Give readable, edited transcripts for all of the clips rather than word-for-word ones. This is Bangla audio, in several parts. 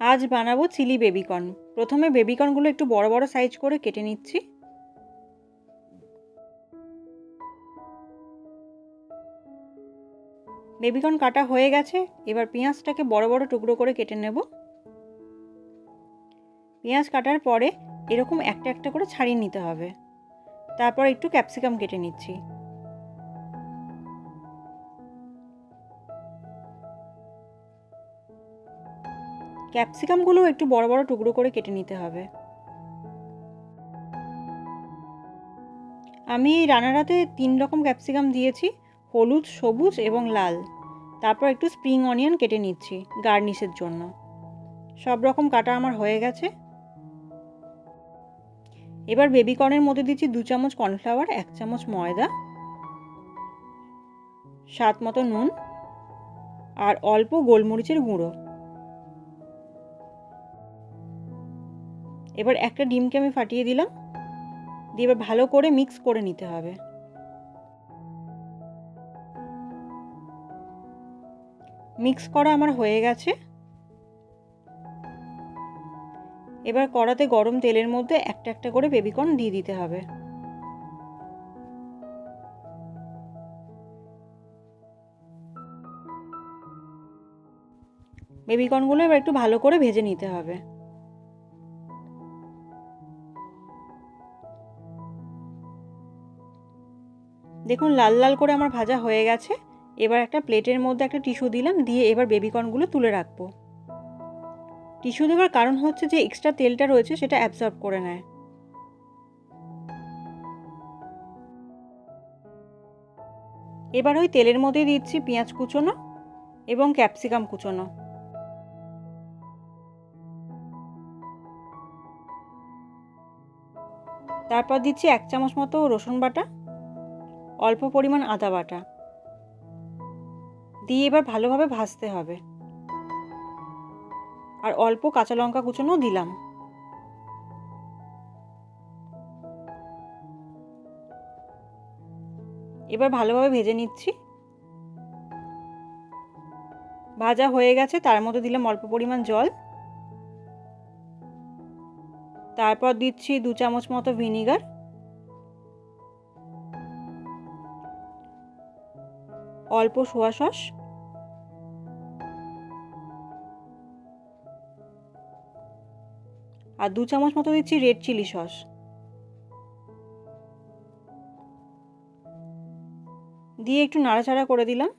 আজ বানাবো চিলি বেবিকর্ন। প্রথমে বেবিকর্নগুলো একটু বড় বড় সাইজ করে কেটে নিচ্ছি। বেবিকর্ন কাটা হয়ে গেছে। এবার পেঁয়াজটাকে বড় বড় টুকরো করে কেটে নেব। পেঁয়াজ কাটার পরে এরকম একটা একটা করে ছাড়িয়ে নিতে হবে। তারপর একটু ক্যাপসিকাম কেটে নিচ্ছি। ক্যাপসিকামগুলো একটু বড় বড় টুকরো করে কেটে নিতে হবে। আমি এই রান্নাটাতে 3 রকম ক্যাপসিকাম দিয়েছি, হলুদ, সবুজ এবং লাল। তারপর একটু স্প্রিং অনিয়ন কেটে নিচ্ছি গার্নিশের জন্য। সব রকম কাটা আমার হয়ে গেছে। এবার বেবিকর্নের মধ্যে দিচ্ছি 2 চামচ কর্নফ্লাওয়ার, 1 চামচ ময়দা, স্বাদ মতো নুন আর অল্প গোলমরিচের গুঁড়ো। এবার একটা ডিমকে আমি ফাটিয়ে দিলাম, দিয়ে এবার ভালো করে মিক্স করে নিতে হবে। মিক্স করা আমার হয়ে গেছে। এবার কড়াতে গরম তেলের মধ্যে একটা একটা করে বেবিকর্ন দিয়ে দিতে হবে। বেবিকর্নগুলো এবার একটু ভালো করে ভেজে নিতে হবে। দেখুন লাল লাল করে আমার ভাজা হয়ে গেছে। এবার একটা প্লেটের মধ্যে একটা টিস্যু দিলাম, দিয়ে এবার বেবিকর্নগুলো তুলে রাখবো। টিস্যু দেওয়ার কারণ হচ্ছে যে এক্সট্রা তেলটা রয়েছে সেটা অ্যাবজর্ব করে নেয়। এবার ওই তেলের মধ্যে দিচ্ছি পেঁয়াজ কুচোনো এবং ক্যাপসিকাম কুচোনো। তারপর দিচ্ছি 1 চামচ মতো রসুন বাটা, অল্প পরিমাণ আদা বাটা দিয়ে এবার ভালোভাবে ভাজতে হবে। আর অল্প কাঁচা লঙ্কা কুচোনো দিলাম। এবার ভালোভাবে ভেজে নিচ্ছি। ভাজা হয়ে গেছে, তার মধ্যে দিলাম অল্প পরিমাণ জল। তারপর দিচ্ছি 2 চামচ মতো ভিনিগার, অল্প সোয়া সস আর 2 চামচ মতো দিচ্ছি রেড চিলি সস। দিয়ে একটু নাড়াচাড়া করে দিলাম।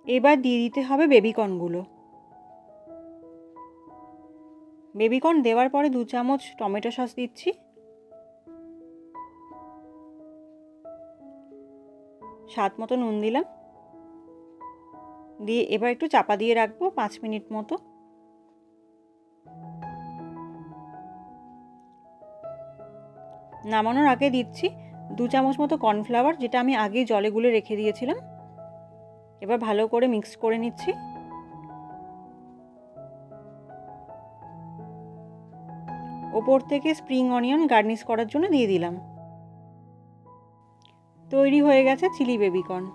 এবার দিয়ে দিতে হবে বেবিকর্নগুলো। বেবিকর্ন দেওয়ার পরে 2 চামচ টমেটো সস দিচ্ছি, স্বাদ মতো নুন দিলাম, দিয়ে এবার একটু চাপা দিয়ে রাখবো 5 মিনিট মতো। নামানোর আগে দিচ্ছি 2 চামচ মতো কর্নফ্লাওয়ার, যেটা আমি আগেই জলে গুলে রেখে দিয়েছিলাম। এবার ভালো করে মিক্স করে নিচ্ছি। ওপর থেকে স্প্রিং অনিয়ন গার্নিশ করার জন্য দিয়ে দিলাম। তৈরি হয়ে গেছে চিলি বেবিকর্ন।